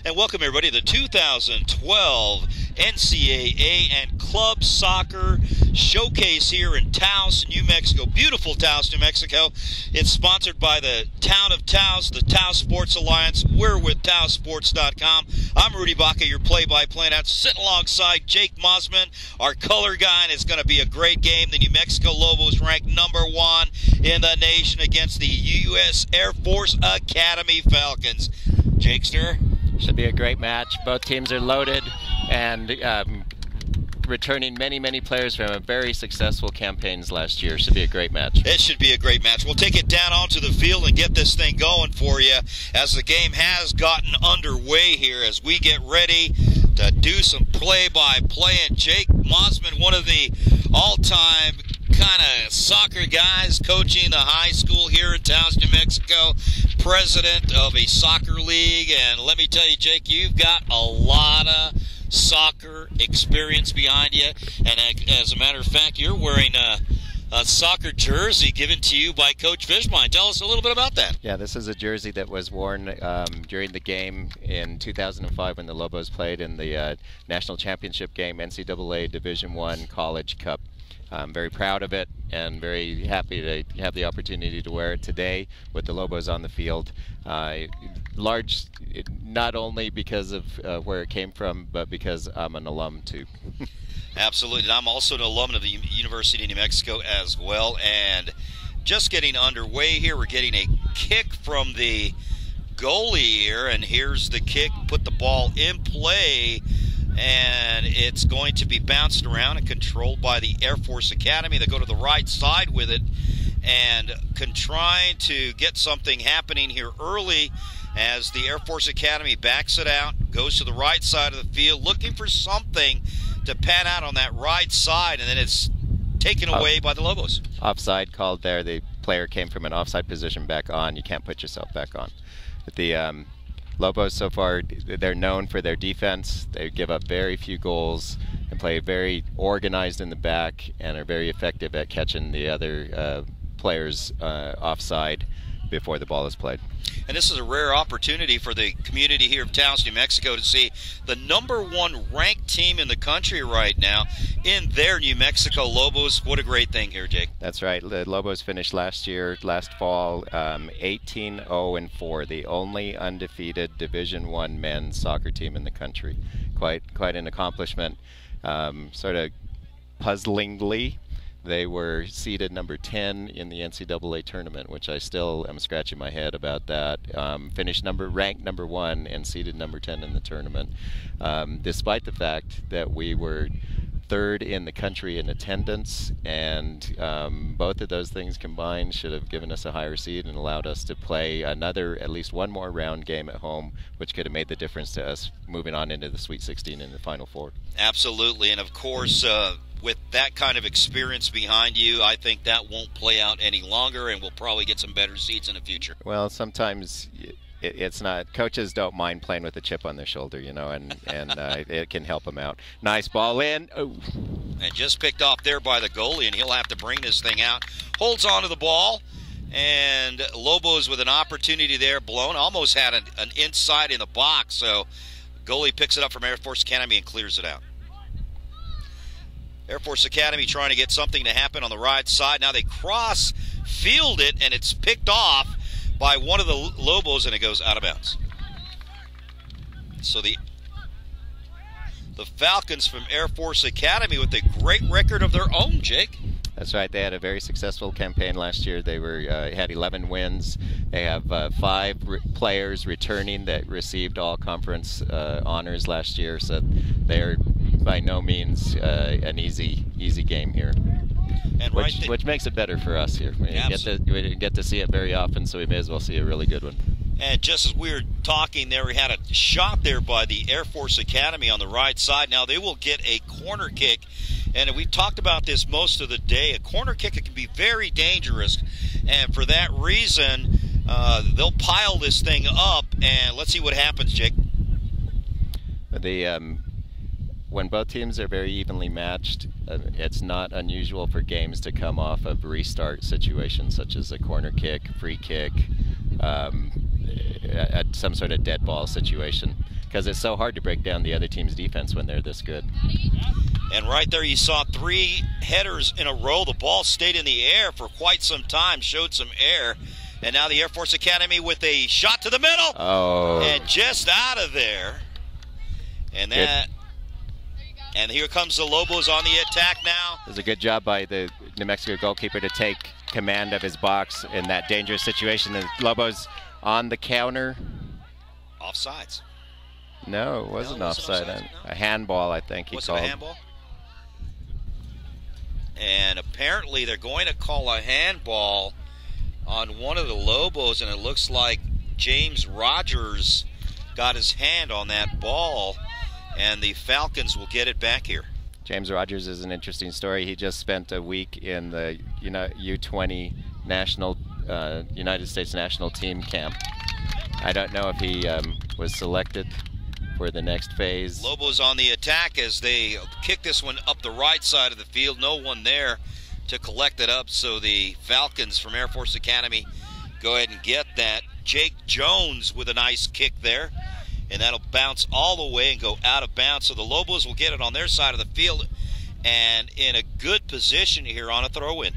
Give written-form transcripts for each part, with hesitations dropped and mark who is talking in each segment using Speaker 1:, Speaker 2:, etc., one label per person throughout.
Speaker 1: And welcome everybody to the 2012 NCAA and Club Soccer Showcase here in Taos, New Mexico. Beautiful Taos, New Mexico. It's sponsored by the town of Taos, the Taos Sports Alliance. We're with TaossSports.com. I'm Rudy Baca, your play-by-play announcer, sitting alongside Jake Mosman, our color guy, and it's going to be a great game. The New Mexico Lobos ranked #1 in the nation against the U.S. Air Force Academy Falcons. Jakester?
Speaker 2: Should be a great match. Both teams are loaded and returning many players from a very successful campaigns last year. Should be a great match.
Speaker 1: It should be a great match. We'll take it down onto the field and get this thing going for you as the game has gotten underway here as we get ready to do some play-by-play. And Jake Mosman, one of the all-time kind of soccer guys coaching the high school here in Taos, New Mexico, president of a soccer league. And let me tell you, Jake, you've got a lot of soccer experience behind you. And as a matter of fact, you're wearing a soccer jersey given to you by Coach Fishbein. Tell us a little bit about that.
Speaker 2: Yeah, this is a jersey that was worn during the game in 2005 when the Lobos played in the National Championship game, NCAA Division I College Cup. I'm very proud of it and very happy to have the opportunity to wear it today with the Lobos on the field. Not only because of where it came from, but because I'm an alum too.
Speaker 1: Absolutely. And I'm also an alum of the University of New Mexico as well. And just getting underway here, we're getting a kick from the goalie here. And here's the kick. Put the ball in play. And it's going to be bounced around and controlled by the Air Force Academy. They go to the right side with it and trying to get something happening here early as the Air Force Academy backs it out, goes to the right side of the field, looking for something to pan out on that right side, and then it's taken away by the Lobos.
Speaker 2: Offside called there. The player came from an offside position back on. You can't put yourself back on. The Lobos so far, they're known for their defense. They give up very few goals and play very organized in the back and are very effective at catching the other players offside before the ball is played.
Speaker 1: And this is a rare opportunity for the community here of Taos, New Mexico to see the #1 ranked team in the country right now in their New Mexico Lobos. What a great thing here, Jake.
Speaker 2: That's right. The Lobos finished last fall 18-0-4, the only undefeated Division I men's soccer team in the country. Quite an accomplishment. Sort of puzzlingly, they were seeded #10 in the NCAA tournament, which I still am scratching my head about that. Finished ranked #1 and seeded #10 in the tournament, despite the fact that we were third in the country in attendance, and both of those things combined should have given us a higher seed and allowed us to play at least one more round game at home, which could have made the difference to us moving on into the Sweet 16 and the Final Four.
Speaker 1: Absolutely, and of course, with that kind of experience behind you, I think that won't play out any longer, and we'll probably get some better seeds in the future.
Speaker 2: Well, sometimes it's not. Coaches don't mind playing with a chip on their shoulder, you know, and it can help them out. Nice ball in. Oh.
Speaker 1: And just picked off there by the goalie, and he'll have to bring this thing out. Holds onto the ball, and Lobos with an opportunity there, blown. Almost had an inside in the box, so goalie picks it up from Air Force Academy and clears it out. Air Force Academy trying to get something to happen on the right side. Now they cross-field it, and it's picked off by one of the Lobos, and it goes out of bounds. So the Falcons from Air Force Academy with a great record of their own, Jake.
Speaker 2: That's right. They had a very successful campaign last year. They had 11 wins. They have 5 players returning that received all conference honors last year, so they're by no means an easy game here.
Speaker 1: And
Speaker 2: which makes it better for us here. We get to see it very often, so we may as well see a really good one.
Speaker 1: And just as we were talking there, we had a shot there by the Air Force Academy on the right side. Now they will get a corner kick, and we've talked about this most of the day. A corner kick can be very dangerous, and for that reason, they'll pile this thing up, and let's see what happens, Jake.
Speaker 2: When both teams are very evenly matched, it's not unusual for games to come off of restart situations such as a corner kick, free kick. some sort of dead ball situation, because it's so hard to break down the other team's defense when they're this good.
Speaker 1: And right there you saw 3 headers in a row. The ball stayed in the air for quite some time, showed some air. And now the Air Force Academy with a shot to the middle.
Speaker 2: Oh.
Speaker 1: And just out of there. And that. And here comes the Lobos on the attack now.
Speaker 2: It was a good job by the New Mexico goalkeeper to take command of his box in that dangerous situation. The Lobos on the counter.
Speaker 1: Offsides.
Speaker 2: No, it wasn't offside.
Speaker 1: No.
Speaker 2: A handball, I think he called.
Speaker 1: Was it a handball? And apparently they're going to call a handball on one of the Lobos, and it looks like James Rogers got his hand on that ball, and the Falcons will get it back here.
Speaker 2: James Rogers is an interesting story. He just spent a week in the U20 national United States national team camp. I don't know if he was selected for the next phase.
Speaker 1: Lobos on the attack as they kick this one up the right side of the field. No one there to collect it up, so the Falcons from Air Force Academy go ahead and get that. Jake Jones with a nice kick there, and that'll bounce all the way and go out of bounds. So the Lobos will get it on their side of the field and in a good position here on a throw-in.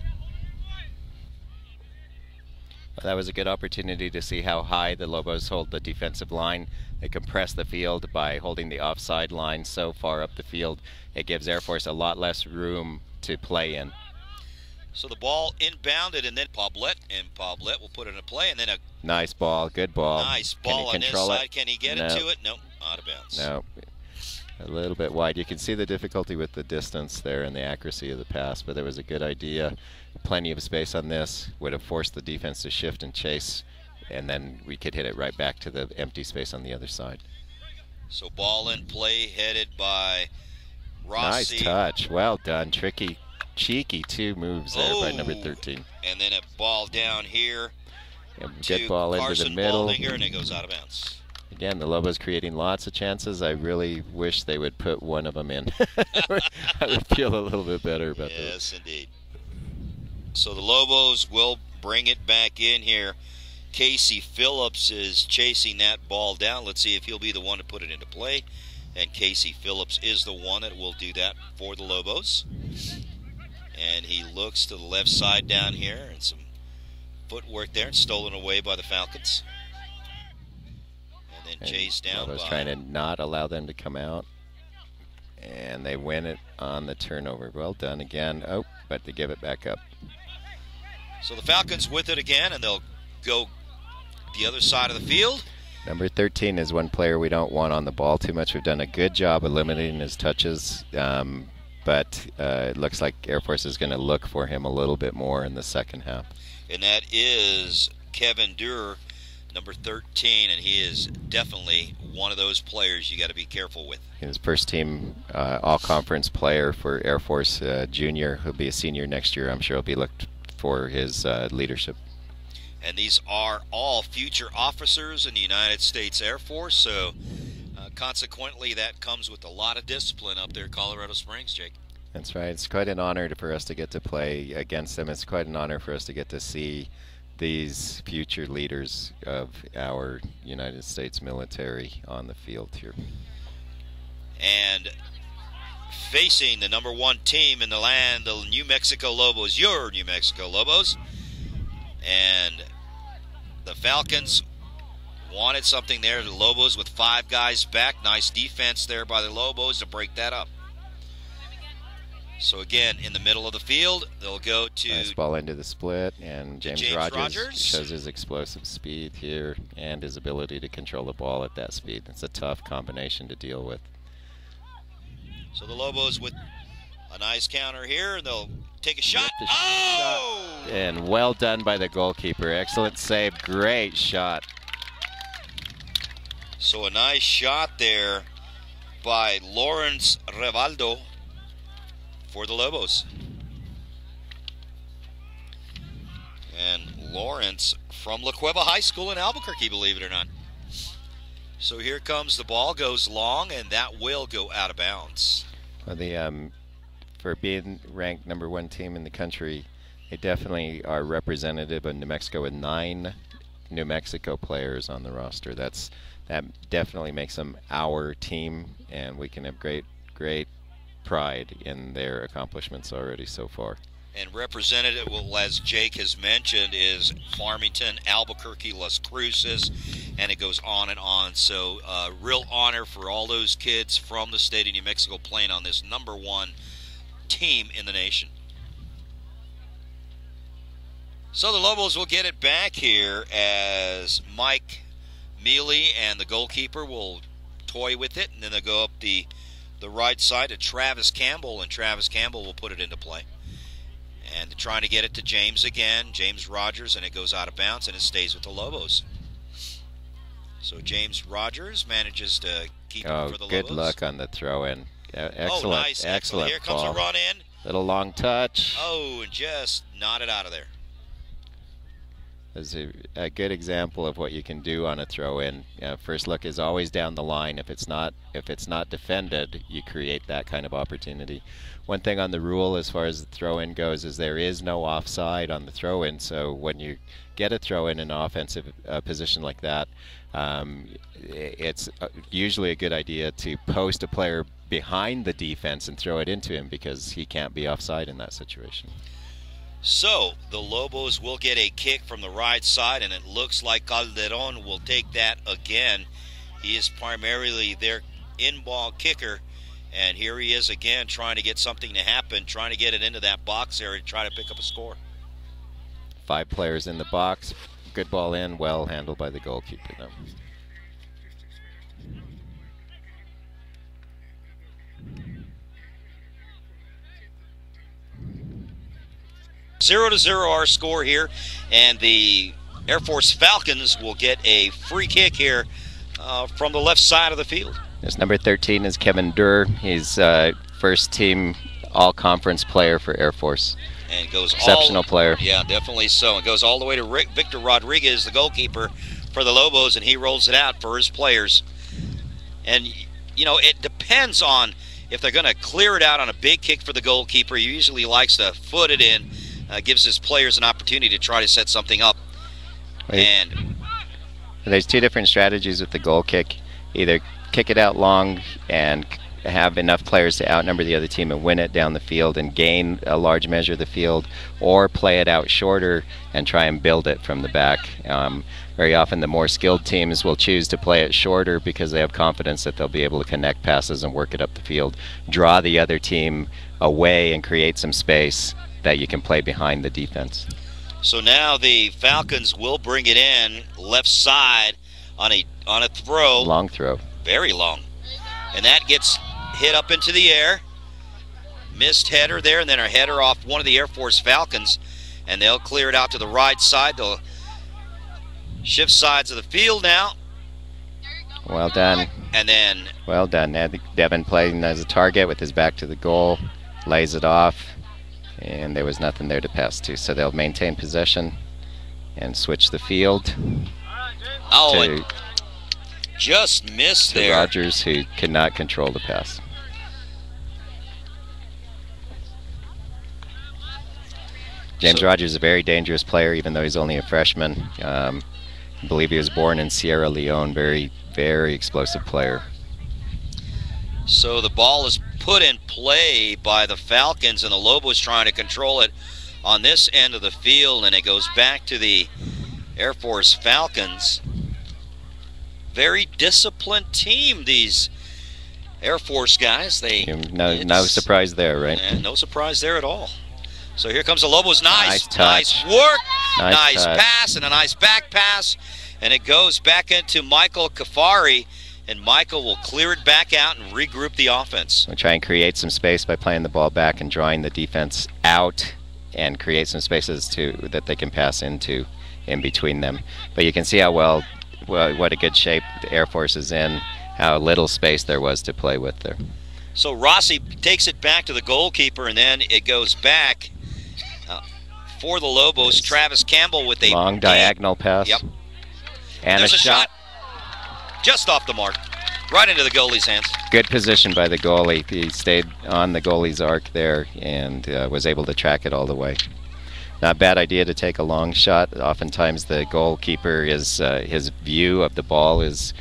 Speaker 2: Well, that was a good opportunity to see how high the Lobos hold the defensive line. They compress the field by holding the offside line so far up the field. It gives Air Force a lot less room to play in.
Speaker 1: So the ball inbounded, and then Poblet will put it in play, and then a
Speaker 2: nice ball, good ball.
Speaker 1: Nice ball on this side. Can he get it to it? No, out of bounds.
Speaker 2: No, a little bit wide. You can see the difficulty with the distance there and the accuracy of the pass, but there was a good idea. Plenty of space on this would have forced the defense to shift and chase, and then we could hit it right back to the empty space on the other side.
Speaker 1: So ball in play, headed by Rossi.
Speaker 2: Nice touch. Well done. Tricky, cheeky 2 moves there by number 13.
Speaker 1: And then a ball down here.
Speaker 2: Good ball into the middle.
Speaker 1: Baldinger, and it goes out of bounds.
Speaker 2: Again, the Lobos creating lots of chances. I really wish they would put one of them in. I would feel a little bit better about that.
Speaker 1: Yes, indeed. So the Lobos will bring it back in here. Casey Phillips is chasing that ball down. Let's see if he'll be the one to put it into play. And Casey Phillips is the one that will do that for the Lobos. And he looks to the left side down here, and some footwork there, and stolen away by the Falcons. And then chased down
Speaker 2: Lobos
Speaker 1: by...
Speaker 2: trying to not allow them to come out. And they win it on the turnover. Well done again. Oh, but they give it back up.
Speaker 1: So the Falcons with it again, and they'll go the other side of the field.
Speaker 2: Number 13 is one player we don't want on the ball too much. We've done a good job of limiting his touches, but it looks like Air Force is going to look for him a little bit more in the second half.
Speaker 1: And that is Kevin Durer, number 13, and he is definitely one of those players you got to be careful with.
Speaker 2: His first team all-conference player for Air Force junior. He'll be a senior next year. I'm sure he'll be looked for his leadership.
Speaker 1: And these are all future officers in the United States Air Force, so consequently that comes with a lot of discipline up there in Colorado Springs, Jake.
Speaker 2: That's right. It's quite an honor for us to get to play against them. It's quite an honor for us to get to see these future leaders of our United States military on the field here.
Speaker 1: And facing the number 1 team in the land, the New Mexico Lobos, your New Mexico Lobos. And the Falcons wanted something there. The Lobos with 5 guys back. Nice defense there by the Lobos to break that up. So again, in the middle of the field, they'll go to...
Speaker 2: Nice ball into the split, and James Rogers shows his explosive speed here and his ability to control the ball at that speed. It's a tough combination to deal with.
Speaker 1: So the Lobos with a nice counter here, and they'll take a shot. Oh!
Speaker 2: And well done by the goalkeeper. Excellent save. Great shot.
Speaker 1: So a nice shot there by Lawrence Rivaldo for the Lobos. And Lawrence from La Cueva High School in Albuquerque, believe it or not. So here comes the ball, goes long, and that will go out of bounds.
Speaker 2: Well, for being ranked number 1 team in the country, they definitely are representative of New Mexico with 9 New Mexico players on the roster. That definitely makes them our team, and we can have great pride in their accomplishments already so far.
Speaker 1: And representative, well, as Jake has mentioned, is Farmington, Albuquerque, Las Cruces, and it goes on and on. So real honor for all those kids from the state of New Mexico playing on this #1 team in the nation. So the Lobos will get it back here as Mike Mealy and the goalkeeper will toy with it, and then they'll go up the right side to Travis Campbell, and Travis Campbell will put it into play. And trying to get it to James again, James Rogers, and it goes out of bounds, and it stays with the Lobos. So James Rogers manages to keep it for the Lobos.
Speaker 2: Good luck on the throw-in. Excellent,
Speaker 1: nice.
Speaker 2: Excellent.
Speaker 1: Here comes a run in.
Speaker 2: Little long touch.
Speaker 1: Oh, and just nodded out of there.
Speaker 2: Is a good example of what you can do on a throw-in. First look is always down the line. If it's not defended, you create that kind of opportunity. One thing on the rule as far as the throw-in goes is there is no offside on the throw-in. So when you get a throw-in in an offensive position like that, it's usually a good idea to post a player behind the defense and throw it into him because he can't be offside in that situation.
Speaker 1: So the Lobos will get a kick from the right side, and it looks like Calderon will take that again. He is primarily their in-ball kicker, and here he is again trying to get something to happen, trying to get it into that box area to try to pick up a score.
Speaker 2: 5 players in the box. Good ball in, well handled by the goalkeeper though.
Speaker 1: 0-0 our score here, and the Air Force Falcons will get a free kick here from the left side of the field.
Speaker 2: This number 13 is Kevin Durr. He's first team all-conference player for Air Force.
Speaker 1: And goes
Speaker 2: exceptional player.
Speaker 1: Yeah, definitely so. It goes all the way to Victor Rodriguez, the goalkeeper for the Lobos, and he rolls it out for his players. And, you know, it depends on if they're going to clear it out on a big kick for the goalkeeper. He usually likes to foot it in. Gives his players an opportunity to try to set something up. And
Speaker 2: there's 2 different strategies with the goal kick. Either kick it out long and have enough players to outnumber the other team and win it down the field and gain a large measure of the field, or play it out shorter and try and build it from the back. Very often the more skilled teams will choose to play it shorter because they have confidence that they'll be able to connect passes and work it up the field, draw the other team away and create some space that you can play behind the defense.
Speaker 1: So now the Falcons will bring it in left side on a throw.
Speaker 2: Long throw.
Speaker 1: Very long. And that gets hit up into the air. Missed header there, and then a header off one of the Air Force Falcons. And they'll clear it out to the right side. They'll shift sides of the field now.
Speaker 2: Well done.
Speaker 1: And then...
Speaker 2: Well done. Devin playing as a target with his back to the goal. Lays it off. And there was nothing there to pass to, so they'll maintain possession and switch the field.
Speaker 1: Oh, it just missed there.
Speaker 2: Rogers, who could not control the pass. James Rogers is a very dangerous player, even though he's only a freshman. I believe he was born in Sierra Leone. Very, very explosive player.
Speaker 1: So the ball is put in play by the Falcons, and the Lobos trying to control it on this end of the field, and it goes back to the Air Force Falcons. Very disciplined team, these Air Force guys.
Speaker 2: No surprise there, right?
Speaker 1: No surprise there at all. So here comes the Lobos. Nice work, nice pass, and a nice back pass, and it goes back into Michael Kafari. And Michael will clear it back out and regroup the offense.
Speaker 2: We'll try and create some space by playing the ball back and drawing the defense out and create some spaces that they can pass into in between them. But you can see how what a good shape the Air Force is in, how little space there was to play with there.
Speaker 1: So Rossi takes it back to the goalkeeper, and then it goes back for the Lobos. Travis Campbell with a
Speaker 2: long diagonal pass.
Speaker 1: Yep.
Speaker 2: And
Speaker 1: there's
Speaker 2: a shot.
Speaker 1: Just off the mark, right into the goalie's hands.
Speaker 2: Good position by the goalie. He stayed on the goalie's arc there and was able to track it all the way. not a bad idea to take a long shot. Oftentimes the goalkeeper is his view of the ball is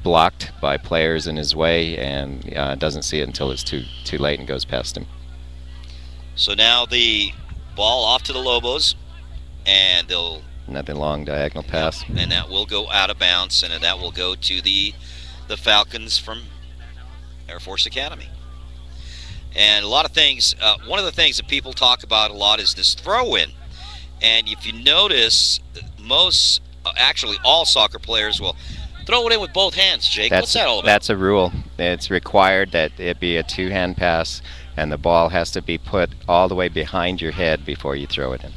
Speaker 2: blocked by players in his way, and doesn't see it until it's too late and goes past him.
Speaker 1: So now the ball off to the Lobos, and they'll
Speaker 2: another long diagonal pass,
Speaker 1: and that will go out of bounds, and that will go to the Falcons from Air Force Academy. And a lot of things, one of the things that people talk about a lot is this throw-in. And if you notice, most, actually all soccer players will throw it in with both hands. Jake, what's that all about?
Speaker 2: That's a rule. It's required that it be a two-hand pass, and the ball has to be put all the way behind your head before you throw it in.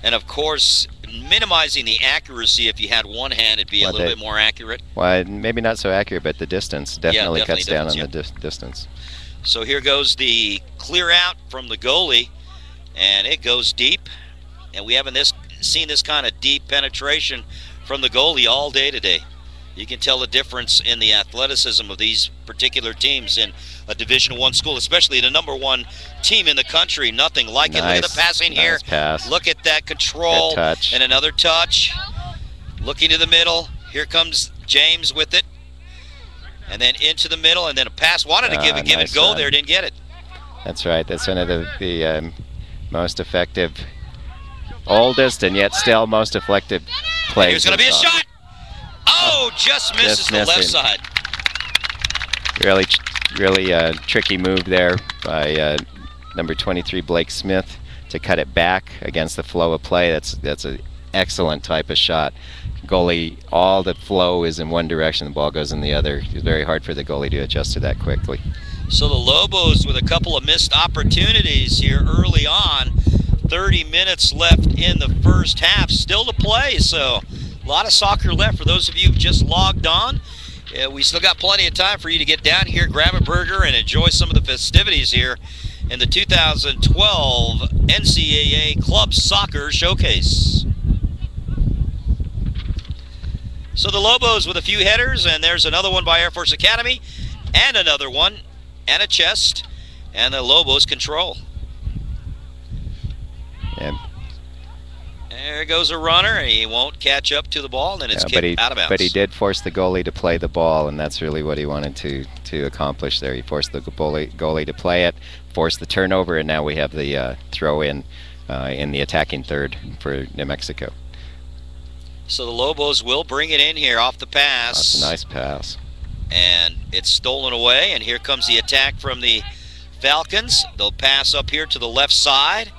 Speaker 1: And of course, minimizing the accuracy, if you had one hand, it'd be a little bit more accurate.
Speaker 2: Well, maybe not so accurate, but the distance definitely cuts down on the distance.
Speaker 1: So here goes the clear out from the goalie, and it goes deep. And we haven't seen this kind of deep penetration from the goalie all day today. You can tell the difference in the athleticism of these particular teams in a Division I school, especially the #1 team in the country. Nothing like it. Look at the passing here.
Speaker 2: Pass.
Speaker 1: Look at that control.
Speaker 2: Good touch.
Speaker 1: And another touch. Looking to the middle. Here comes James with it. And then into the middle, and then a pass. Wanted to give and go there, didn't get it.
Speaker 2: That's right. That's one of the most effective, oldest, and yet still most effective plays.
Speaker 1: Here's going to be a shot. Oh, just misses the left side.
Speaker 2: Really tricky move there by number 23 Blake Smith to cut it back against the flow of play. That's an excellent type of shot. Goalie, all the flow is in one direction, the ball goes in the other. It's very hard for the goalie to adjust to that quickly.
Speaker 1: So the Lobos with a couple of missed opportunities here early on. 30 minutes left in the first half, still to play. So a lot of soccer left for those of you who just logged on. We still got plenty of time for you to get down here, grab a burger, and enjoy some of the festivities here in the 2012 NCAA Club Soccer Showcase. So the Lobos with a few headers, and there's another one by Air Force Academy, and another one, and a chest, and the Lobos control.
Speaker 2: Yeah.
Speaker 1: There goes a runner, and he won't catch up to the ball, and then it's kicked out of bounds.
Speaker 2: But he did force the goalie to play the ball, and that's really what he wanted to accomplish there. He forced the goalie to play it, forced the turnover, and now we have the throw-in in the attacking third for New Mexico.
Speaker 1: So the Lobos will bring it in here off the pass.
Speaker 2: That's a nice pass.
Speaker 1: And it's stolen away, and here comes the attack from the Falcons. They'll pass up here to the left side.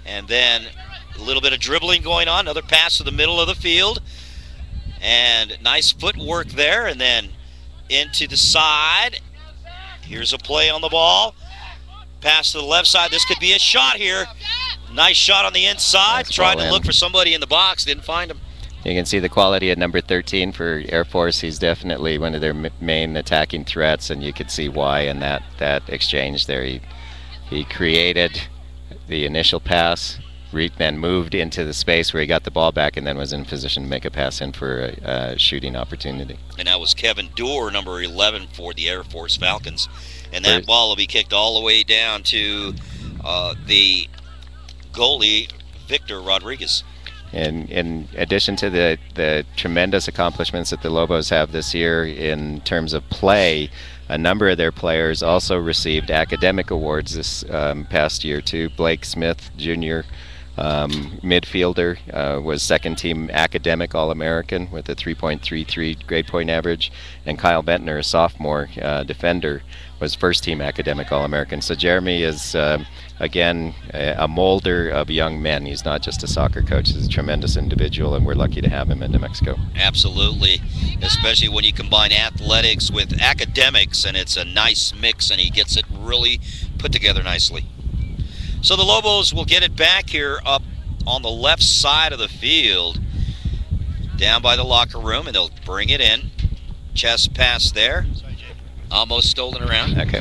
Speaker 1: And then a little bit of dribbling going on. Another pass to the middle of the field. And nice footwork there. And then into the side. Here's a play on the ball. Pass to the left side. This could be a shot here. Nice shot on the inside. Tried to look for somebody in the box. Didn't find him.
Speaker 2: You can see the quality at number 13 for Air Force. He's definitely one of their main attacking threats, and you could see why in that exchange there. He created the initial pass, then moved into the space where he got the ball back, and then was in position to make a pass in for a shooting opportunity.
Speaker 1: And that was Kevin Doerr, number 11 for the Air Force Falcons. And that ball will be kicked all the way down to the goalie, Victor Rodriguez.
Speaker 2: And in addition to the tremendous accomplishments that the Lobos have this year in terms of play, a number of their players also received academic awards this past year too. Blake Smith, Jr., midfielder, was second-team academic All-American with a 3.33 grade point average, and Kyle Bentner, a sophomore defender, was first-team academic All-American. So Jeremy is, again, a molder of young men. He's not just a soccer coach. He's a tremendous individual, and we're lucky to have him in New Mexico.
Speaker 1: Absolutely, especially when you combine athletics with academics, and it's a nice mix, and he gets it really put together nicely. So the Lobos will get it back here up on the left side of the field, down by the locker room, and they'll bring it in. Chest pass there. Almost stolen around.
Speaker 2: Okay.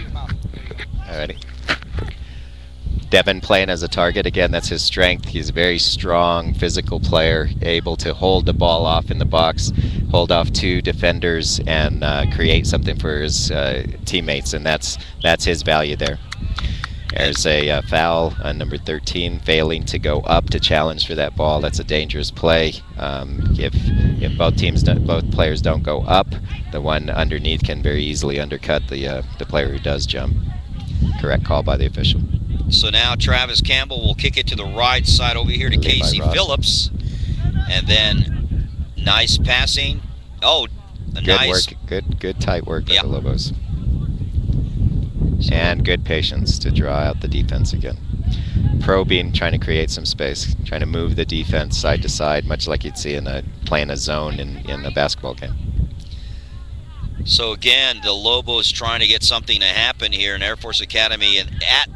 Speaker 2: Alrighty. Devin playing as a target again. That's his strength. He's a very strong physical player, able to hold the ball off in the box, hold off two defenders, and create something for his teammates, and that's his value there. There's a foul on number 13, failing to go up to challenge for that ball. That's a dangerous play. If both players don't go up, the one underneath can very easily undercut the player who does jump. Correct call by the official.
Speaker 1: So now Travis Campbell will kick it to the right side over here to Casey Phillips, and then nice passing. Oh,
Speaker 2: good work, good tight work by the Lobos. And good patience to draw out the defense again. Probing, trying to create some space, trying to move the defense side to side, much like you'd see playing a zone in a basketball game.
Speaker 1: So again, the Lobos trying to get something to happen here in Air Force Academy, and at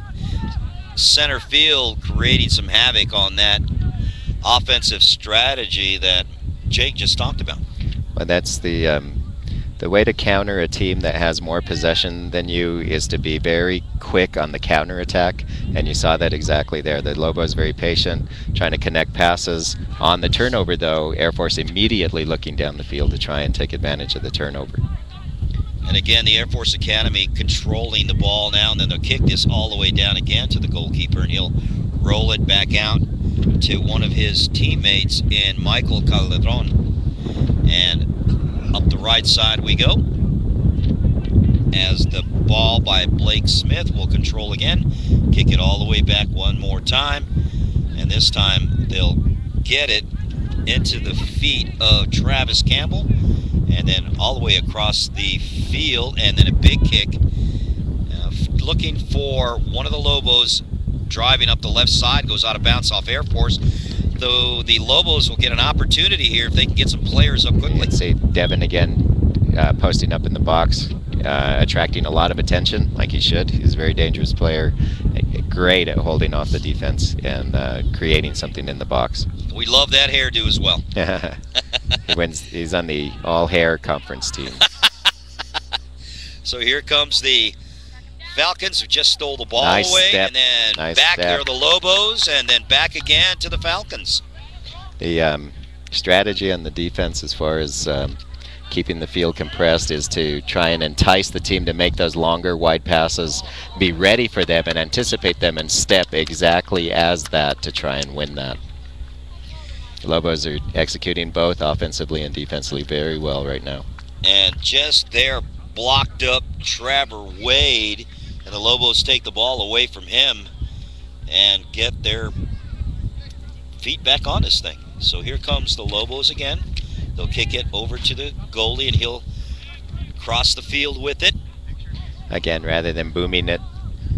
Speaker 1: center field creating some havoc on that offensive strategy that Jake just talked about.
Speaker 2: Well, that's the way to counter a team that has more possession than you is to be very quick on the counter attack, and you saw that exactly there. The Lobos very patient, trying to connect passes. On the turnover, though, Air Force immediately looking down the field to try and take advantage of the turnover.
Speaker 1: And again, the Air Force Academy controlling the ball now, and then they'll kick this all the way down again to the goalkeeper, and he'll roll it back out to one of his teammates in Michael Calderon. And up the right side we go, as the ball by Blake Smith will control again, kick it all the way back one more time, and this time they'll get it into the feet of Travis Campbell, and then all the way across the field, and then a big kick, looking for one of the Lobos, driving up the left side, goes out of bounds off Air Force. Though the Lobos will get an opportunity here if they can get some players up quickly.
Speaker 2: Let's see, Devin again posting up in the box, attracting a lot of attention like he should. He's a very dangerous player, great at holding off the defense and creating something in the box.
Speaker 1: We love that hairdo as well.
Speaker 2: He's on the all-hair conference team.
Speaker 1: So here comes the Falcons, who just stole the ball
Speaker 2: nice
Speaker 1: away,
Speaker 2: step.
Speaker 1: and then
Speaker 2: nice
Speaker 1: back
Speaker 2: step.
Speaker 1: there are the Lobos, and then back again to the Falcons.
Speaker 2: The strategy on the defense as far as keeping the field compressed is to try and entice the team to make those longer, wide passes, be ready for them and anticipate them and step exactly as that to try and win that. The Lobos are executing both offensively and defensively very well right now.
Speaker 1: And just there, blocked up Trevor Wade, and the Lobos take the ball away from him and get their feet back on this thing. So here comes the Lobos again. They'll kick it over to the goalie, and he'll cross the field with it.
Speaker 2: Again, rather than booming it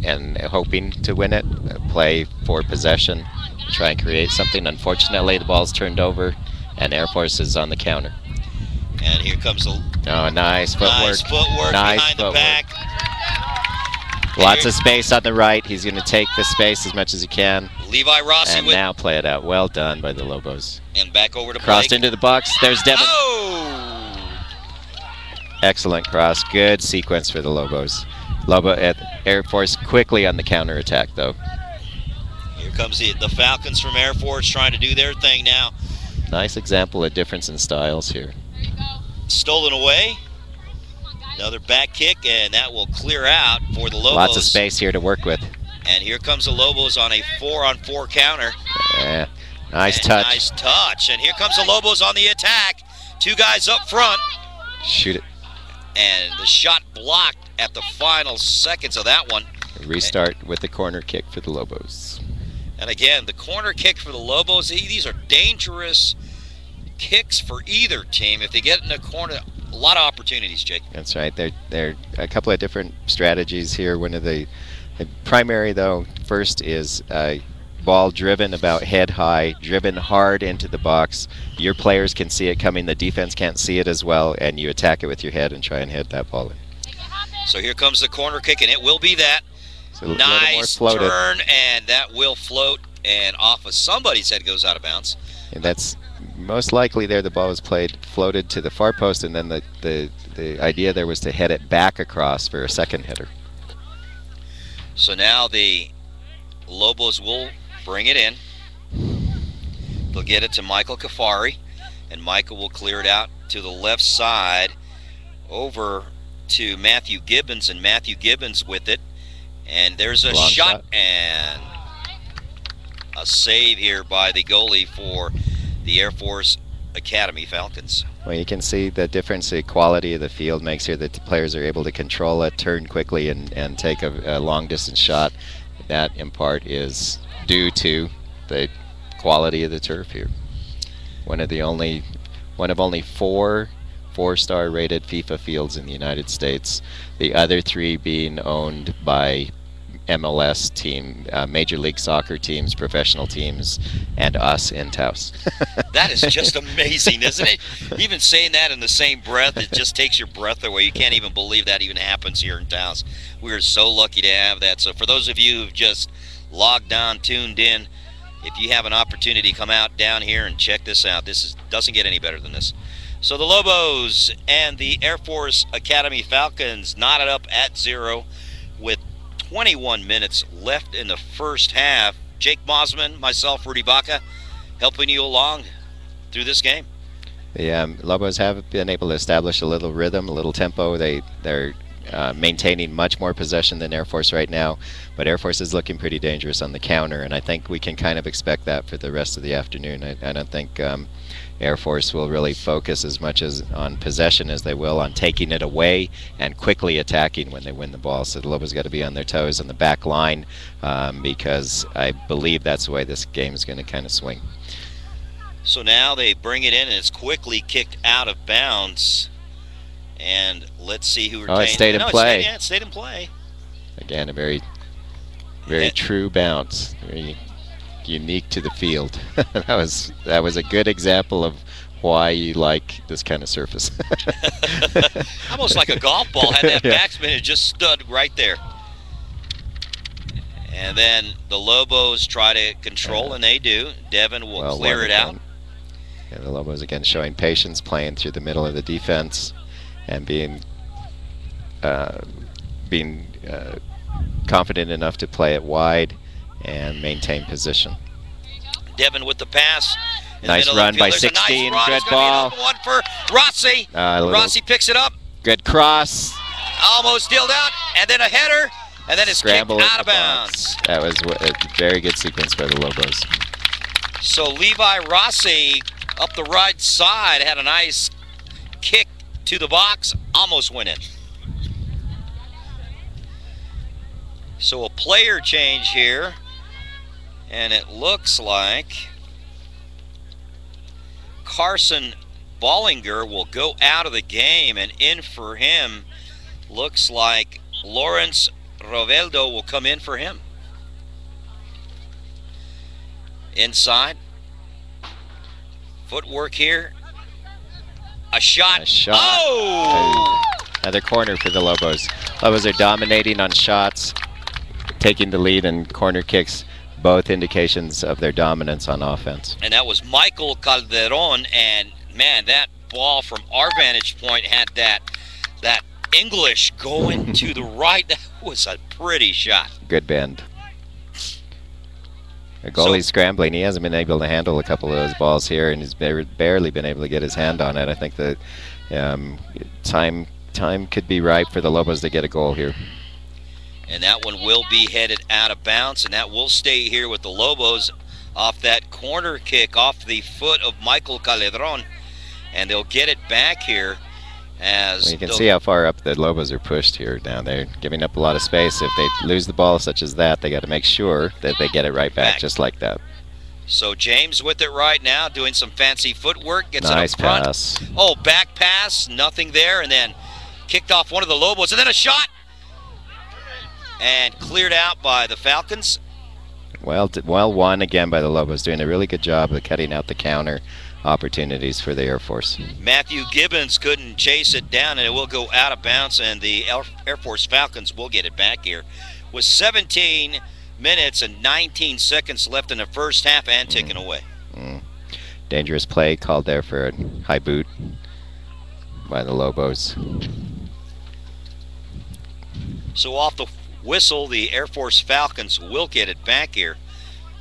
Speaker 2: and hoping to win it, play for possession, try and create something. Unfortunately, the ball's turned over, and Air Force is on the counter.
Speaker 1: And here comes the
Speaker 2: nice footwork.
Speaker 1: Nice footwork behind the back.
Speaker 2: Lots of space on the right. He's going to take the space as much as he can.
Speaker 1: Levi Rossi
Speaker 2: and now play it out. Well done by the Lobos.
Speaker 1: And back over to
Speaker 2: Crossed
Speaker 1: Blake.
Speaker 2: into the box. There's Devin.
Speaker 1: Oh!
Speaker 2: Excellent cross. Good sequence for the Lobos. Air Force quickly on the counterattack, though.
Speaker 1: Here comes the Falcons from Air Force trying to do their thing now.
Speaker 2: Nice example of difference in styles here.
Speaker 1: Stolen away. Another back kick, and that will clear out for the Lobos.
Speaker 2: Lots of space here to work with.
Speaker 1: And here comes the Lobos on a 4-on-4 counter.
Speaker 2: Yeah, nice touch.
Speaker 1: Nice touch. And here comes the Lobos on the attack. Two guys up front.
Speaker 2: Shoot it.
Speaker 1: And the shot blocked at the final seconds of that one.
Speaker 2: Restart with the corner kick for the Lobos.
Speaker 1: And again, the corner kick for the Lobos, these are dangerous kicks for either team. If they get in the corner, a lot of opportunities, Jake.
Speaker 2: That's right. There are a couple of different strategies here. One of the primary, though, first is ball driven about head high, driven hard into the box. Your players can see it coming. The defense can't see it as well, and you attack it with your head and try and hit that ball in.
Speaker 1: So here comes the corner kick, and it will be that.
Speaker 2: So
Speaker 1: nice turn, and that will float, and off of somebody's head goes out of bounds.
Speaker 2: And that's most likely there. The ball was floated to the far post, and then the idea there was to head it back across for a second hitter.
Speaker 1: So now the Lobos will bring it in. They'll get it to Michael Kafari, and Michael will clear it out to the left side over to Matthew Gibbons, and Matthew Gibbons with it. And there's a shot and a save here by the goalie for the Air Force Academy Falcons.
Speaker 2: Well, you can see the difference the quality of the field makes here. The players are able to control it, turn quickly, and take a long-distance shot. That, in part, is due to the quality of the turf here. One of only four four-star rated FIFA fields in the United States. The other three being owned by MLS team, Major League Soccer teams, professional teams, and us in Taos.
Speaker 1: That is just amazing, isn't it? Even saying that in the same breath, it just takes your breath away. You can't even believe that even happens here in Taos. We're so lucky to have that. So for those of you who've just logged on, tuned in, if you have an opportunity, come out down here and check this out. Doesn't get any better than this. So the Lobos and the Air Force Academy Falcons knotted up at 0 with 21 minutes left in the first half. Jake Mosman, myself, Rudy Baca, helping you along through this game.
Speaker 2: The Lobos have been able to establish a little rhythm, a little tempo. They're maintaining much more possession than Air Force right now, but Air Force is looking pretty dangerous on the counter, and I think we can kind of expect that for the rest of the afternoon. I don't think Air Force will really focus as much as on possession as they will on taking it away and quickly attacking when they win the ball. So the Lobos got to be on their toes on the back line because I believe that's the way this game is going to kind of swing.
Speaker 1: So now they bring it in and it's quickly kicked out of bounds. And let's see who retains.
Speaker 2: Oh, it stayed in play.
Speaker 1: It stayed in play.
Speaker 2: Again, a very true bounce. Very unique to the field. that was a good example of why you like this kind of surface.
Speaker 1: Almost like a golf ball. Had that backspin, it just stood right there. And then the Lobos try to control, and they do. Devin will clear it out.
Speaker 2: Yeah, the Lobos again showing patience, playing through the middle of the defense, and being confident enough to play it wide and maintain position.
Speaker 1: Devin with the pass.
Speaker 2: Nice run by 16. Good ball.
Speaker 1: One for Rossi. Rossi picks it up.
Speaker 2: Good cross.
Speaker 1: Almost dealed out, and then a header, and then it's kicked out of bounds.
Speaker 2: That was a very good sequence by the Lobos.
Speaker 1: So Levi Rossi up the right side had a nice kick to the box, almost went in. So a player change here, and it looks like Carson Bollinger will go out of the game, and in for him looks like Lawrence Roveldo will come in for him. Inside. Footwork here. A shot. Oh!
Speaker 2: Another corner for the Lobos. Lobos are dominating on shots, taking the lead in corner kicks, both indications of their dominance on offense.
Speaker 1: And that was Michael Calderon, and man, that ball from our vantage point had that English going to the right. That was a pretty shot.
Speaker 2: Good bend. The goalie's scrambling. He hasn't been able to handle a couple of those balls here, and he's barely been able to get his hand on it. I think the time could be ripe for the Lobos to get a goal here.
Speaker 1: And that one will be headed out of bounds, and that will stay here with the Lobos off that corner kick off the foot of Michael Calderon, and they'll get it back here. As
Speaker 2: you can see how far up the Lobos are pushed here now. They're giving up a lot of space. If they lose the ball such as that, they got to make sure that they get it right back just like that.
Speaker 1: So James with it right now, doing some fancy footwork, gets
Speaker 2: nice
Speaker 1: it up front.
Speaker 2: Pass.
Speaker 1: Oh, back pass, nothing there, and then kicked off one of the Lobos, and then a shot, and cleared out by the Falcons.
Speaker 2: Well won again by the Lobos, doing a really good job of cutting out the counter opportunities for the Air Force.
Speaker 1: Matthew Gibbons couldn't chase it down, and it will go out of bounds, and the Air Force Falcons will get it back here with 17 minutes and 19 seconds left in the first half and ticking away.
Speaker 2: Dangerous play called there for a high boot by the Lobos.
Speaker 1: So off the whistle, the Air Force Falcons will get it back here.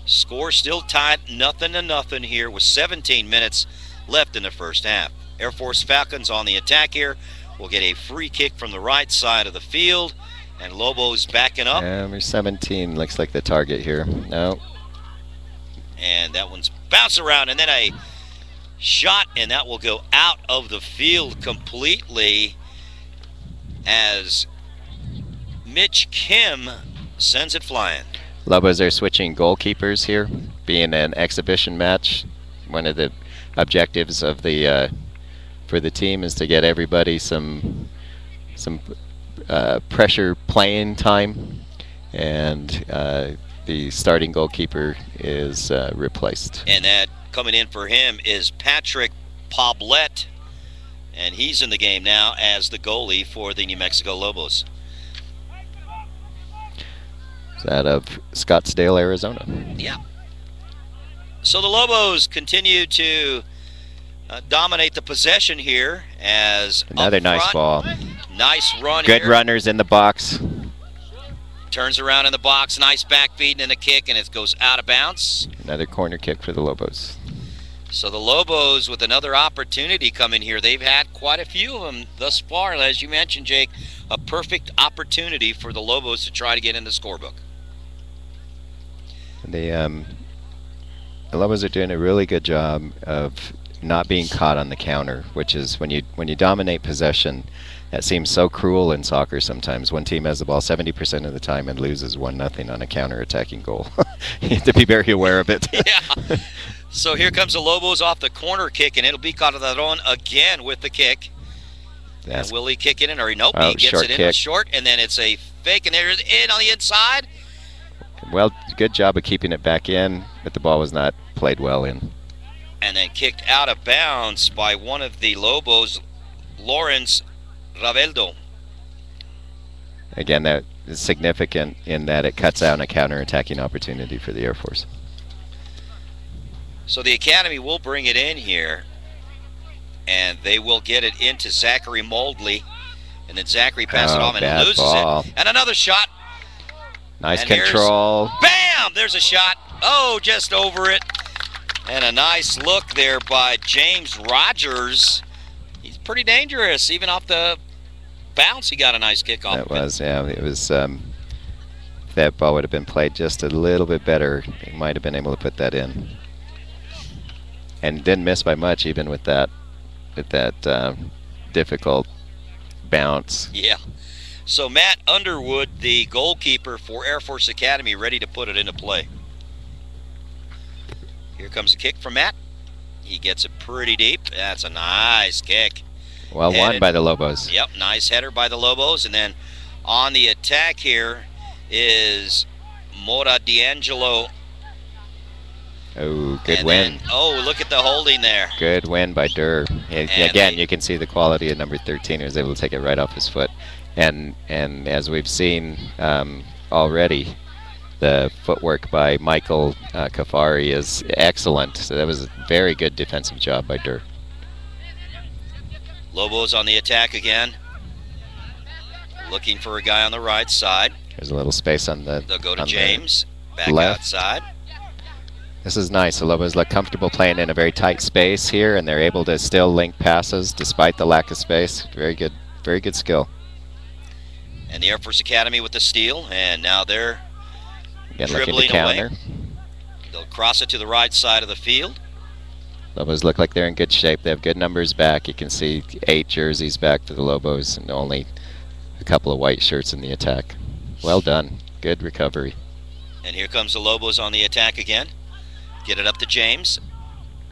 Speaker 1: Score still tied 0-0 here with 17 minutes left in the first half. Air Force Falcons on the attack here will get a free kick from the right side of the field, And Lobos backing up.
Speaker 2: Number 17 looks like the target here. No.
Speaker 1: And that one's bounced around, and then a shot, and that will go out of the field completely as Mitch Kim sends it flying.
Speaker 2: Lobos are switching goalkeepers here, being an exhibition match. One of the objectives of the for the team is to get everybody some pressure playing time, and the starting goalkeeper is replaced.
Speaker 1: And that coming in for him is Patrick Poblet, and he's in the game now as the goalie for the New Mexico Lobos.
Speaker 2: It's out of Scottsdale, Arizona.
Speaker 1: Yeah. So the Lobos continue to dominate the possession here as
Speaker 2: another nice ball.
Speaker 1: Nice run
Speaker 2: Good
Speaker 1: here.
Speaker 2: runners in the box.
Speaker 1: Turns around in the box, nice back feed and a kick, and it goes out of bounds.
Speaker 2: Another corner kick for the Lobos.
Speaker 1: So the Lobos with another opportunity coming here. They've had quite a few of them thus far. As you mentioned, Jake, a perfect opportunity for the Lobos to try to get in the scorebook.
Speaker 2: The Lobos are doing a really good job of not being caught on the counter, which is when you dominate possession. That seems so cruel in soccer sometimes. One team has the ball 70% of the time and loses 1-0 on a counter-attacking goal. You have to be very aware of it.
Speaker 1: Yeah. So here comes the Lobos off the corner kick, and it'll be Calderon again with the kick. And will he kick it in? Or nope, he gets it in short, and then it's a fake, and there's in on the inside.
Speaker 2: Well, good job of keeping it back in, but the ball was not played well in.
Speaker 1: And then kicked out of bounds by one of the Lobos, Lawrence Raveldo.
Speaker 2: Again, that is significant in that it cuts out a counter-attacking opportunity for the Air Force.
Speaker 1: So the Academy will bring it in here, and they will get it into Zachary Moldley, and then Zachary passes it off and loses it. And another shot.
Speaker 2: Nice control.
Speaker 1: Bam! There's a shot. Oh, just over it. And a nice look there by James Rogers. He's pretty dangerous. Even off the bounce, he got a nice kick off.
Speaker 2: That was, yeah. It was, if that ball would have been played just a little bit better, he might have been able to put that in. And didn't miss by much, even with that difficult bounce.
Speaker 1: Yeah. So Matt Underwood, the goalkeeper for Air Force Academy, ready to put it into play. Here comes a kick from Matt. He gets it pretty deep. That's a nice kick.
Speaker 2: Well won by the Lobos.
Speaker 1: Yep, nice header by the Lobos. And then on the attack here is Mora D'Angelo.
Speaker 2: Oh, good win.
Speaker 1: Oh, look at the holding there.
Speaker 2: Good win by Durr. Again, you can see the quality of number 13. He was able to take it right off his foot. And as we've seen already, the footwork by Michael Kafari is excellent. So that was a very good defensive job by Durr.
Speaker 1: Lobos on the attack again. Looking for a guy on the right side.
Speaker 2: There's a little space on the
Speaker 1: They'll go to James. Back
Speaker 2: left.
Speaker 1: Outside.
Speaker 2: This is nice. The Lobos look comfortable playing in a very tight space here, and they're able to still link passes despite the lack of space. Very good skill.
Speaker 1: And the Air Force Academy with the steal, and now they're
Speaker 2: dribbling away.
Speaker 1: They'll cross it to the right side of the field.
Speaker 2: Lobos look like they're in good shape. They have good numbers back. You can see 8 jerseys back for the Lobos and only a couple of white shirts in the attack. Well done. Good recovery.
Speaker 1: And here comes the Lobos on the attack again. Get it up to James.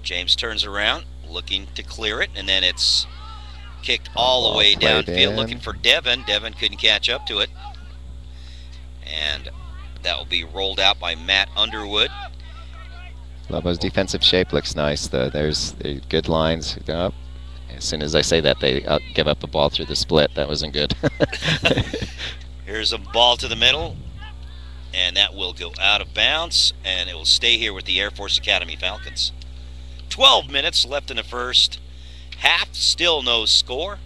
Speaker 1: James turns around, looking to clear it, and then it's kicked all the way downfield, looking for Devin. Devin couldn't catch up to it. And that will be rolled out by Matt Underwood.
Speaker 2: Lobos' defensive shape looks nice, though. There's good lines. As soon as I say that, they give up a ball through the split. That wasn't good.
Speaker 1: Here's a ball to the middle, and that will go out of bounds, and it will stay here with the Air Force Academy Falcons. 12 minutes left in the first half, still no score.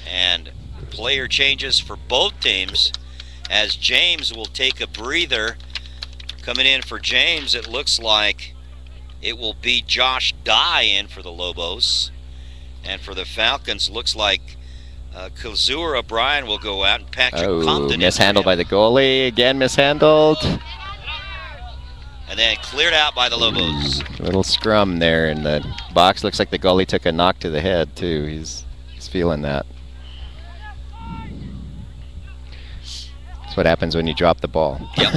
Speaker 1: And player changes for both teams as James will take a breather. Coming in for James, it looks like it will be Josh Dye in for the Lobos. And for the Falcons, looks like Kazura O'Brien will go out, and Patrick Compton.
Speaker 2: Mishandled by the goalie. Again mishandled.
Speaker 1: And then cleared out by the Lobos.
Speaker 2: A little scrum there in the box. Looks like the goalie took a knock to the head, too. He's feeling that. That's what happens when you drop the ball.
Speaker 1: Yep.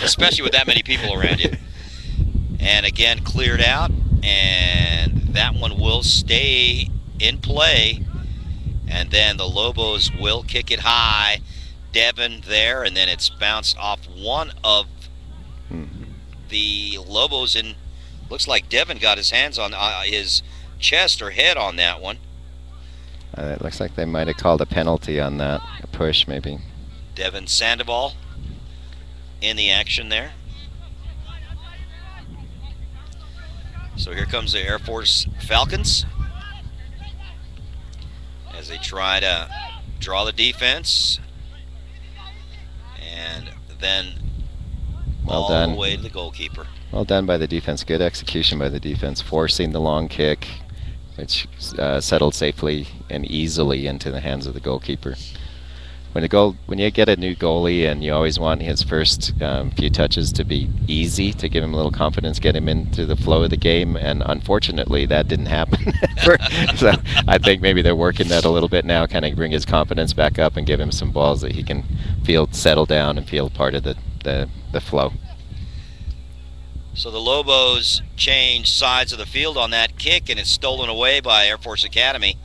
Speaker 1: Especially with that many people around you. And again, cleared out. And that one will stay in play. And then the Lobos will kick it high. Devin there, and then it's bounced off one of the Lobos, and looks like Devin got his hands on his chest or head on that one.
Speaker 2: It looks like they might have called a penalty on that, a push maybe.
Speaker 1: Devin Sandoval in the action there. So here comes the Air Force Falcons as they try to draw the defense, and then all the way to the goalkeeper.
Speaker 2: Well done by the defense. Good execution by the defense, forcing the long kick, which settled safely and easily into the hands of the goalkeeper. When you get a new goalie, and you always want his first few touches to be easy, to give him a little confidence, get him into the flow of the game, and unfortunately that didn't happen. So I think maybe they're working that a little bit now, kind of bring his confidence back up and give him some balls that he can feel settle down and feel part of the flow.
Speaker 1: So the Lobos change sides of the field on that kick, and it's stolen away by Air Force Academy,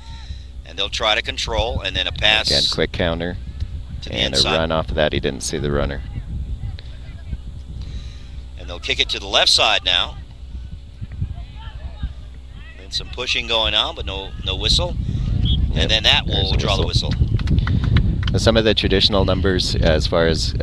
Speaker 1: and they'll try to control, and then a pass.
Speaker 2: Again, quick counter. And a run off of that. He didn't see the runner.
Speaker 1: And they'll kick it to the left side now. And some pushing going on, but no whistle. And then that will draw the whistle.
Speaker 2: Some of the traditional numbers, as far as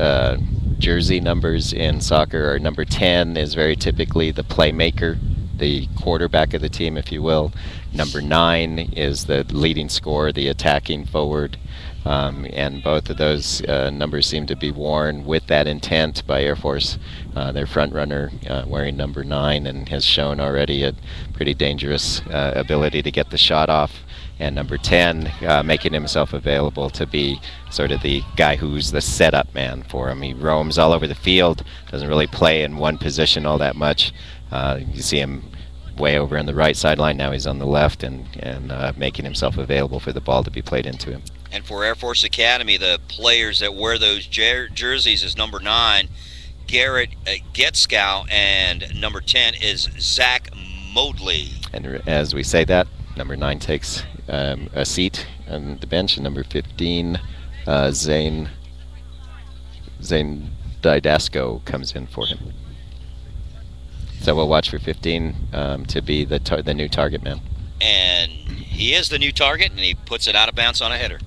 Speaker 2: jersey numbers in soccer, are number 10 is very typically the playmaker, the quarterback of the team, if you will. Number 9 is the leading scorer, the attacking forward. And both of those numbers seem to be worn with that intent by Air Force. Their front runner wearing number 9 and has shown already a pretty dangerous ability to get the shot off. And number 10 making himself available to be sort of the guy who's the setup man for him. He roams all over the field, doesn't really play in one position all that much. You see him way over on the right sideline. Now he's on the left and making himself available for the ball to be played into him.
Speaker 1: And for Air Force Academy, the players that wear those jerseys is number 9, Garrett Getskow, and number 10 is Zach Modley.
Speaker 2: And as we say that, number 9 takes a seat on the bench, and number 15, Zane Didasco, comes in for him. So we'll watch for 15 to be the new target man.
Speaker 1: And he is the new target, and he puts it out of bounds on a header.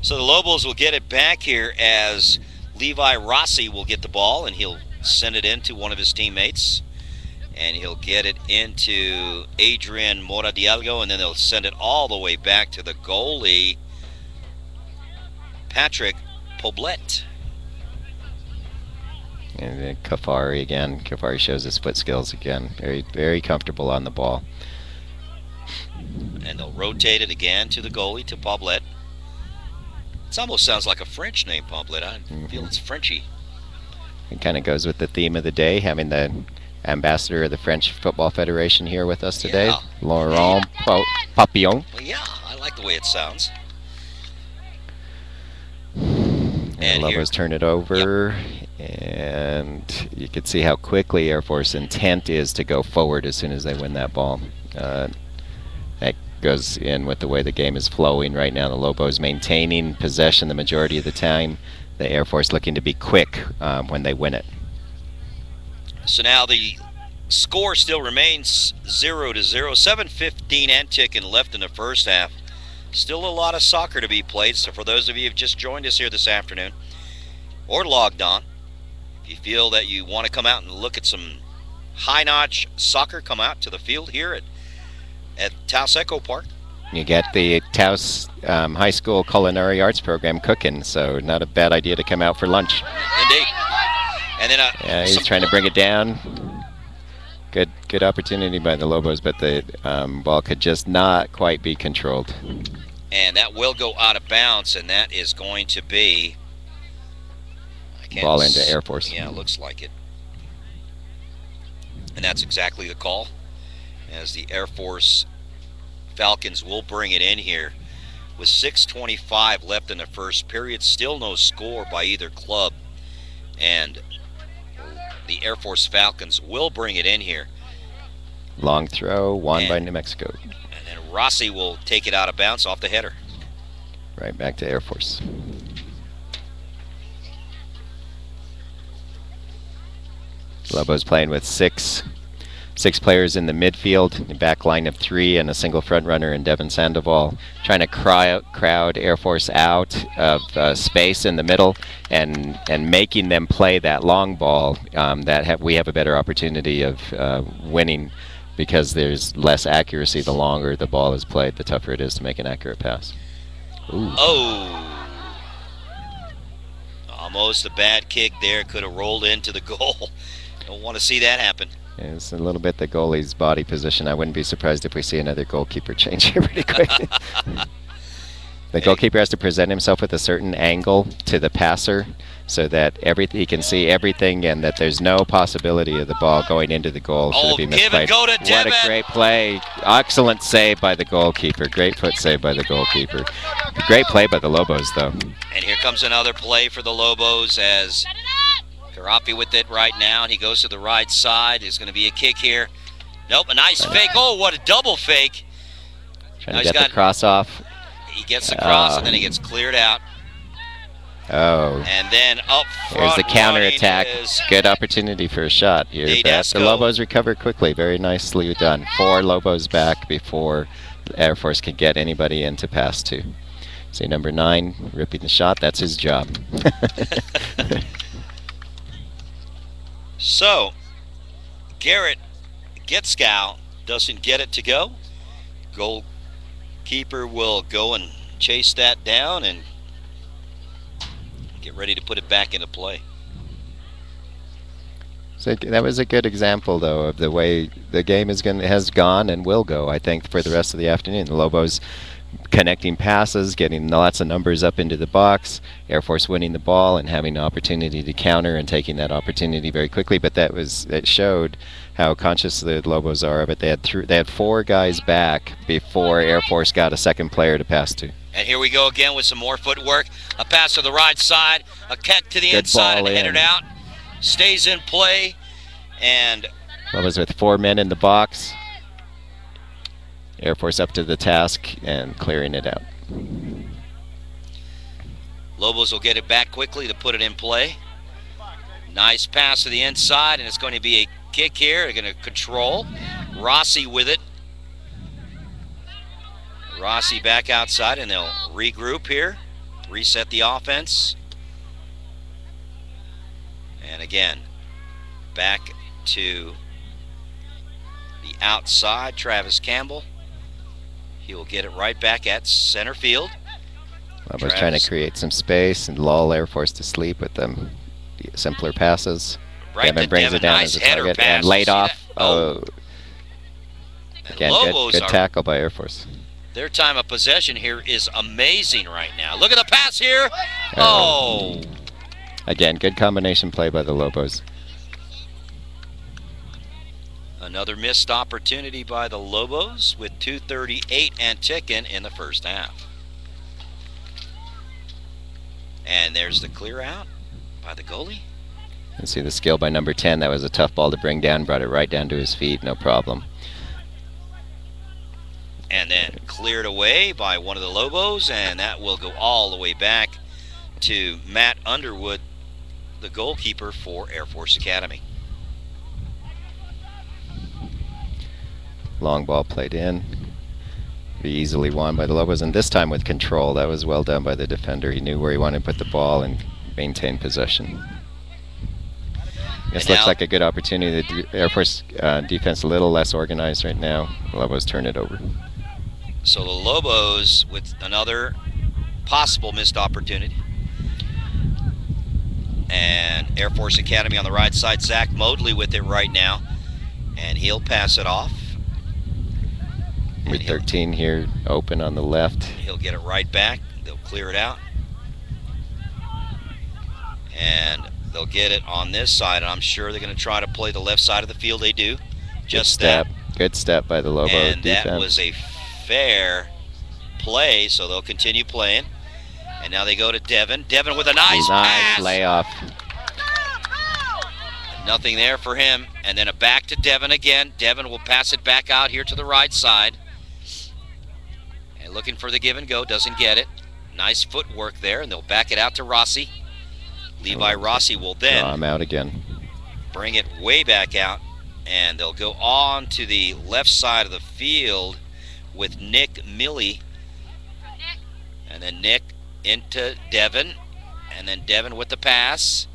Speaker 1: So the Lobos will get it back here as Levi Rossi will get the ball, and he'll send it in to one of his teammates. And he'll get it into Adrian Moradialgo, and then they'll send it all the way back to the goalie, Patrick Poblet.
Speaker 2: And then Kafari again. Kafari shows his foot skills again. Very, very comfortable on the ball.
Speaker 1: And they'll rotate it again to the goalie, to Poblet. It almost sounds like a French name, Poblet. I feel it's Frenchy.
Speaker 2: It kind of goes with the theme of the day, having the ambassador of the French Football Federation here with us today, Laurent Papillon.
Speaker 1: Well, yeah, I like the way it sounds.
Speaker 2: And Lobos turn it over, and you can see how quickly Air Force intent is to go forward as soon as they win that ball. That goes in with the way the game is flowing right now. The Lobos maintaining possession the majority of the time. The Air Force looking to be quick when they win it.
Speaker 1: So now the score still remains 0-0. 7:15 and ticking left in the first half. Still a lot of soccer to be played. So for those of you who have just joined us here this afternoon or logged on, if you feel that you want to come out and look at some high-notch soccer, come out to the field here at Taos Echo Park.
Speaker 2: You get the Taos High School Culinary Arts program cooking, so not a bad idea to come out for lunch.
Speaker 1: Indeed. And then
Speaker 2: he's trying to bring it down. Good opportunity by the Lobos, but the ball could just not quite be controlled.
Speaker 1: And that will go out of bounds, and that is going to be...
Speaker 2: Ball into Air Force.
Speaker 1: Yeah, looks like it. And that's exactly the call, as the Air Force Falcons will bring it in here. With 6:25 left in the first period, still no score by either club. And the Air Force Falcons will bring it in here.
Speaker 2: Long throw, won by New Mexico.
Speaker 1: And then Rossi will take it out of bounds off the header.
Speaker 2: Right back to Air Force. Lobos playing with six players in the midfield, a back line of 3, and a single front runner in Devin Sandoval, trying to crowd Air Force out of space in the middle and making them play that long ball. We have a better opportunity of winning, because there's less accuracy the longer the ball is played, the tougher it is to make an accurate pass. Ooh.
Speaker 1: Oh! Almost a bad kick there. Could have rolled into the goal. Don't want to see that happen.
Speaker 2: It's a little bit the goalie's body position. I wouldn't be surprised if we see another goalkeeper change here pretty quick. The goalkeeper has to present himself with a certain angle to the passer so that he can see everything, and that there's no possibility of the ball going into the goal should it be misplayed.
Speaker 1: Go to
Speaker 2: what a great play. Excellent save by the goalkeeper. Great foot save by the goalkeeper. Great play by the Lobos, though.
Speaker 1: And here comes another play for the Lobos as Karafi with it right now, and he goes to the right side. There's going to be a kick here. Nope, a nice fake. Oh, what a double fake.
Speaker 2: Trying to get the cross off.
Speaker 1: He gets the cross, and then he gets cleared out.
Speaker 2: Oh.
Speaker 1: And then up front.
Speaker 2: Here's the counter attack. Good opportunity for a shot here. But the Lobos recover quickly. Very nicely done. 4 Lobos back before Air Force can get anybody in to pass to. See number 9 ripping the shot. That's his job.
Speaker 1: So, Garrett Getskow doesn't get it to go. Goalkeeper will go and chase that down and get ready to put it back into play.
Speaker 2: So that was a good example, though, of the way the game has gone and will go, I think, for the rest of the afternoon. The Lobos connecting passes, getting lots of numbers up into the box, Air Force winning the ball and having an opportunity to counter and taking that opportunity very quickly. But it showed how conscious the Lobos are of it. They had 4 guys back before Air Force got a second player to pass to.
Speaker 1: And here we go again with some more footwork. A pass to the right side, a kick to the inside, and headed out. Stays in play, and
Speaker 2: Lobos with 4 men in the box. Air Force up to the task and clearing it out.
Speaker 1: Lobos will get it back quickly to put it in play. Nice pass to the inside, and it's going to be a kick here. They're going to control. Rossi with it. Rossi back outside, and they'll regroup here, reset the offense. And again, back to the outside, Travis Campbell. He will get it right back at center field.
Speaker 2: Lobos trying to create some space and lull Air Force to sleep with them simpler passes.
Speaker 1: Right,
Speaker 2: Devin brings it down
Speaker 1: nice
Speaker 2: as a target
Speaker 1: pass.
Speaker 2: and laid off.
Speaker 1: Oh.
Speaker 2: Again, good tackle by Air Force.
Speaker 1: Their time of possession here is amazing right now. Look at the pass here. Oh.
Speaker 2: Again, good combination play by the Lobos.
Speaker 1: Another missed opportunity by the Lobos with 2:38 and ticking in the first half. And there's the clear out by the goalie.
Speaker 2: You see the skill by number 10. That was a tough ball to bring down. Brought it right down to his feet. No problem.
Speaker 1: And then cleared away by one of the Lobos, and that will go all the way back to Matt Underwood, the goalkeeper for Air Force Academy.
Speaker 2: Long ball played in. Be easily won by the Lobos, and this time with control. That was well done by the defender. He knew where he wanted to put the ball and maintain possession. This looks like a good opportunity. The Air Force defense a little less organized right now. The Lobos turn it over.
Speaker 1: So the Lobos with another possible missed opportunity. And Air Force Academy on the right side, Zach Moodley with it right now. And he'll pass it off.
Speaker 2: With 13 here, open on the left.
Speaker 1: He'll get it right back. They'll clear it out. And they'll get it on this side. I'm sure they're going to try to play the left side of the field. They do. Just that.
Speaker 2: Good step by the Lobo
Speaker 1: and
Speaker 2: defense.
Speaker 1: That was a fair play, so they'll continue playing. And now they go to Devin. Devin with a nice pass.
Speaker 2: Layoff.
Speaker 1: Nothing there for him. And then a back to Devin again. Devin will pass it back out here to the right side. And looking for the give and go. Doesn't get it. Nice footwork there. And they'll back it out to Rossi. Levi Rossi will then
Speaker 2: draw him out again.
Speaker 1: Bring it way back out. And they'll go on to the left side of the field with Nick Milley. And then Nick into Devin. And then Devin with the pass.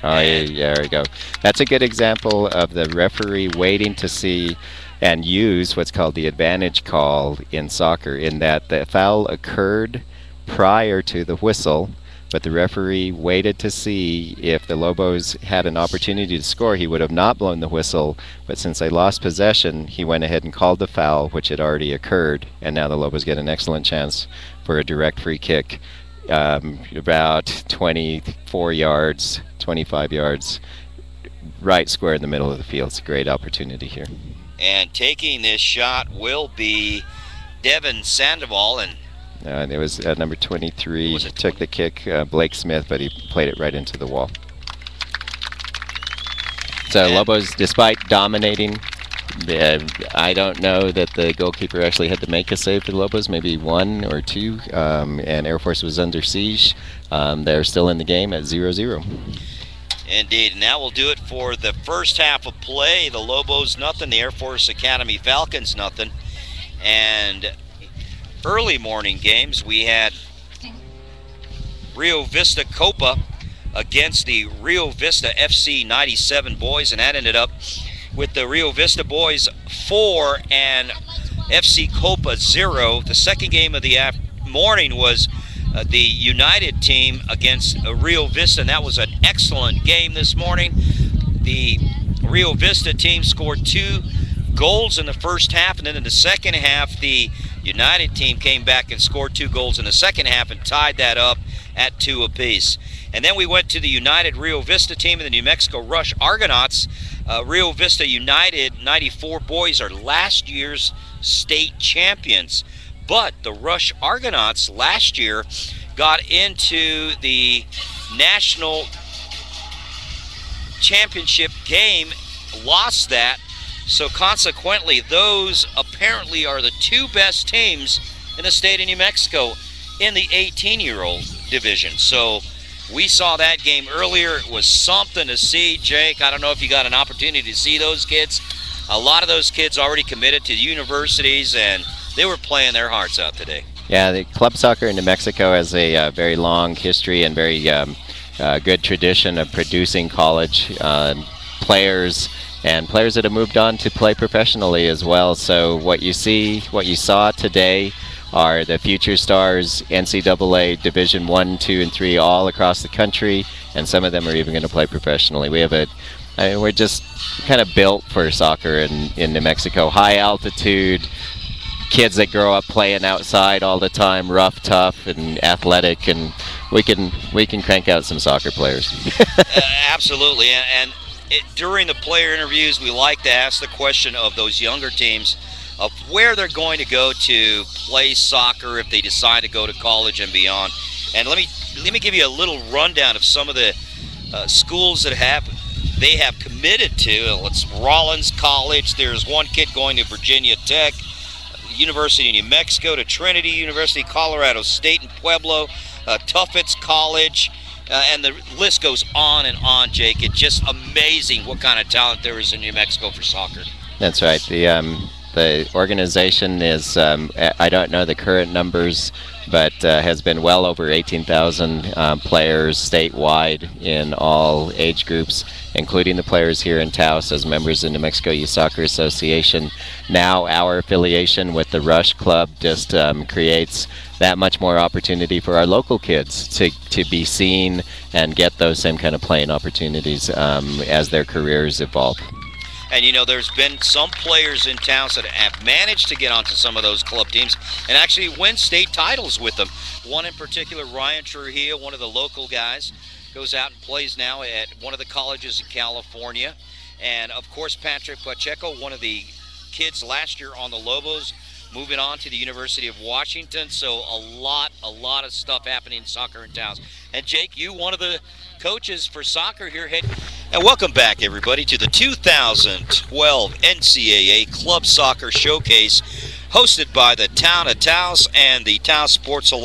Speaker 2: Oh, yeah, there we go. That's a good example of the referee waiting to see and use what's called the advantage call in soccer, in that the foul occurred prior to the whistle, but the referee waited to see if the Lobos had an opportunity to score. He would have not blown the whistle, but since they lost possession, he went ahead and called the foul, which had already occurred, and now the Lobos get an excellent chance for a direct free kick. About 24 yards, 25 yards, right square in the middle of the field. It's a great opportunity here.
Speaker 1: And taking this shot will be Devin Sandoval. And
Speaker 2: it was number 23. Took the kick, Blake Smith, but he played it right into the wall. So Lobos, despite dominating, I don't know that the goalkeeper actually had to make a save for the Lobos, maybe one or two, and Air Force was under siege. They're still in the game at 0-0.
Speaker 1: Indeed, and that will do it for the first half of play. The Lobos nothing, the Air Force Academy Falcons nothing. And early morning games, we had Rio Vista Copa against the Rio Vista FC 97 boys, and that ended up with the Rio Vista boys 4 and FC Copa 0. The second game of the morning was the United team against Rio Vista, and that was an excellent game this morning. The Rio Vista team scored 2 goals in the first half, and then in the second half, the United team came back and scored 2 goals in the second half and tied that up at 2 apiece. And then we went to the United Rio Vista team and the New Mexico Rush Argonauts. Rio Vista United 94 boys are last year's state champions, but the Rush Argonauts last year got into the national championship game, lost that, so consequently those apparently are the 2 best teams in the state of New Mexico in the 18-year-old division. So we saw that game earlier. It was something to see, Jake. I don't know if you got an opportunity to see those kids. A lot of those kids already committed to universities, and they were playing their hearts out today.
Speaker 2: Yeah, the club soccer in New Mexico has a very long history and very good tradition of producing college players and players that have moved on to play professionally as well. So what you saw today are the future stars, NCAA Division 1, 2, and 3 all across the country, and some of them are even going to play professionally. We're just kind of built for soccer in New Mexico. High altitude, kids that grow up playing outside all the time, rough, tough, and athletic, and we can crank out some soccer players.
Speaker 1: Absolutely, and during the player interviews, we like to ask the question of those younger teams of where they're going to go to play soccer if they decide to go to college and beyond. And let me give you a little rundown of some of the schools that they have committed to. It's Rollins College. There's one kid going to Virginia Tech, University of New Mexico, to Trinity University, Colorado State in Pueblo, Tufts College, and the list goes on and on, Jake. It's just amazing what kind of talent there is in New Mexico for soccer.
Speaker 2: That's right. The organization is, I don't know the current numbers, but has been well over 18,000 players statewide in all age groups, including the players here in Taos as members of the New Mexico Youth Soccer Association. Now our affiliation with the Rush Club just creates that much more opportunity for our local kids to be seen and get those same kind of playing opportunities as their careers evolve.
Speaker 1: And, you know, there's been some players in Taos that have managed to get onto some of those club teams and actually win state titles with them. One in particular, Ryan Trujillo, one of the local guys, goes out and plays now at one of the colleges in California. And, of course, Patrick Pacheco, one of the kids last year on the Lobos, moving on to the University of Washington. So a lot of stuff happening in soccer in Taos. And Jake, you one of the coaches for soccer here. And welcome back, everybody, to the 2012 NCAA Club Soccer Showcase, hosted by the town of Taos and the Taos Sports Alliance.